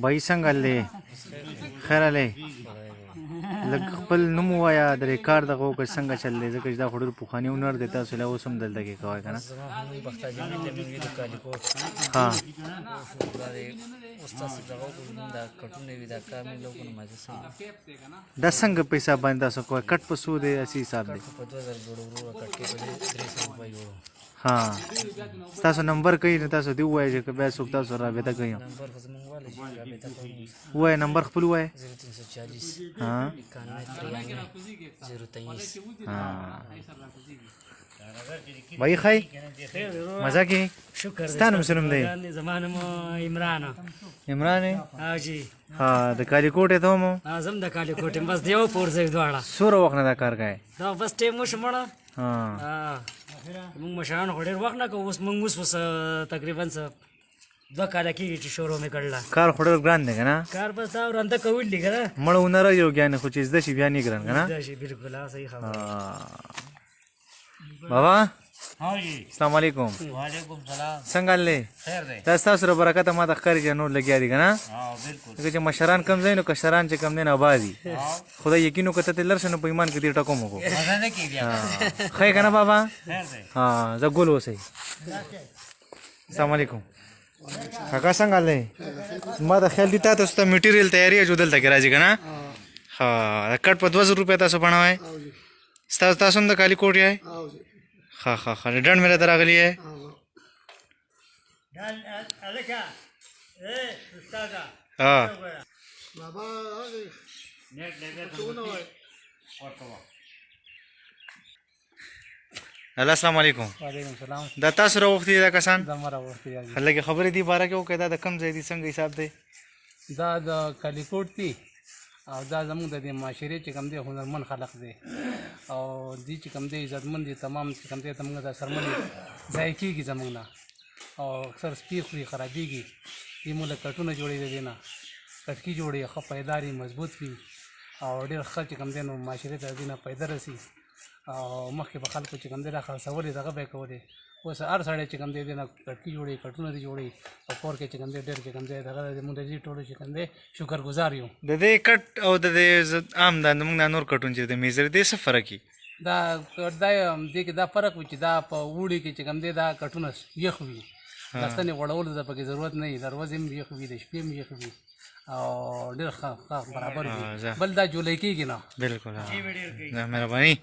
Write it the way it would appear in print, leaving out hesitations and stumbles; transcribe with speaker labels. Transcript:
Speaker 1: भाई څنګه لې خیر لې لږ خپل نوم ووایه د ریکارډ دغه وکړه څنګه چل دی ځکه چې دا خو ډېر پخواني هنر دی تاسو لا اوس هم دلته کې کوئ که نه ها دا څنګه په حساب باندې تاسو کوئ کټ په څو دی اسی حساب دی ها تاسو نمبر کوي نو تاسو دی ووایئ چې که بیا څوک تاسو رابطه کوي ووایه نمبر خپل ووایه ها भाई खाई मजा की स्तान मुसलम दे
Speaker 2: زمان مو عمران
Speaker 1: عمران
Speaker 2: ها جی
Speaker 1: ها د کالی کوټه ته مو
Speaker 2: اعظم د کالی کوټه بس دیو پور زې دواړه
Speaker 1: سور وخت نه دا کار کوي
Speaker 2: دا بس ټیم مو شمړه
Speaker 1: ها
Speaker 2: موږ مشان غوډر وخت نه کو اوس موږ اوس تقریبا 2 کال کې چې شروع مې کړل
Speaker 1: کار خورل ګران دی کنه
Speaker 2: کار بس دا ورنده کول دي کنه
Speaker 1: مړ ونر یو ګان خو چې زده شي بیا نه ګران کنه
Speaker 2: دا شي بالکل صحیح خبره
Speaker 1: بابا
Speaker 2: ها جی
Speaker 1: السلام علیکم
Speaker 2: وعلیکم سلام
Speaker 1: څنګه لې
Speaker 2: خیر دی
Speaker 1: تاسو سره برکت ما د ښکاری چې نور لګیا دي کنه
Speaker 2: ها بالکل
Speaker 1: چې مشران کم زین او کشران چې کم دین آبادی خدای یقینو کته تل لرشنو په ایمان کې دې ټکو مو کو
Speaker 2: مزه نه کیږي
Speaker 1: خیر کنه بابا
Speaker 2: خیر دی
Speaker 1: ها زه ګول وسی السلام علیکم کاکا څنګه لې ما د خیال دي تاسو ته میټیریل تیاری جوړل تک راځي کنه ها کټ په 2000 روپیا تاسو بنوي تاسو د کالی کوټ یې ها ها ها ډن میرا دراغلی ہے
Speaker 2: ډن الکا اے استاد
Speaker 1: ها
Speaker 2: بابا نیټ لګا
Speaker 1: الله السلام علیکم
Speaker 2: وعلیکم السلام
Speaker 1: دا تاسو راوختي دا کسان
Speaker 2: دا مرا وختي
Speaker 1: هلکه خبرې دی بارا کې او کدا د کم ځای دي څنګه حساب دی
Speaker 2: دا د کالیکوټ دی او دا زموږ د معاشرې چې کوم دی هنرمن خلق دی او دې چې کوم دی عزتمن دي تمام چې کوم دی زموږ د سرمنې ځای کېږي زموږ نه او اکثر سپي خوري خرابېږي دې موږ له کټونه جوړېږي دی نه کټکي جوړي ښه پایداري مضبوط وي او ډېر ښه چې کوم دی نو معاشرې ته دې نه پیدا رسي او مخکې به خلکو چې کوم دی را خرڅولې دغه به یې کولې اوس هر سړی چې کوم دی دې نه کټکي جوړي کټونه دې جوړي او کور کې چې کوم دی ډېر چې کوم دی دغه موږ د دې ټولو چې کوم دی شکر ګزار یو
Speaker 1: د دې کټ او د دې عام د موږ نور کټون چې د میزر دې څه فرق کی
Speaker 2: دا دې کې دا فرق و چې دا په وړي کې چې کوم دی دا کټونه یخ وي داستانې غوړولو ته پکې ضرورت نه وي دروازې هم یخ وي د شپې هم یخ وي او ډېر ښه برابر وي بل دا جولی کېږي نه
Speaker 1: بالکل مهرباني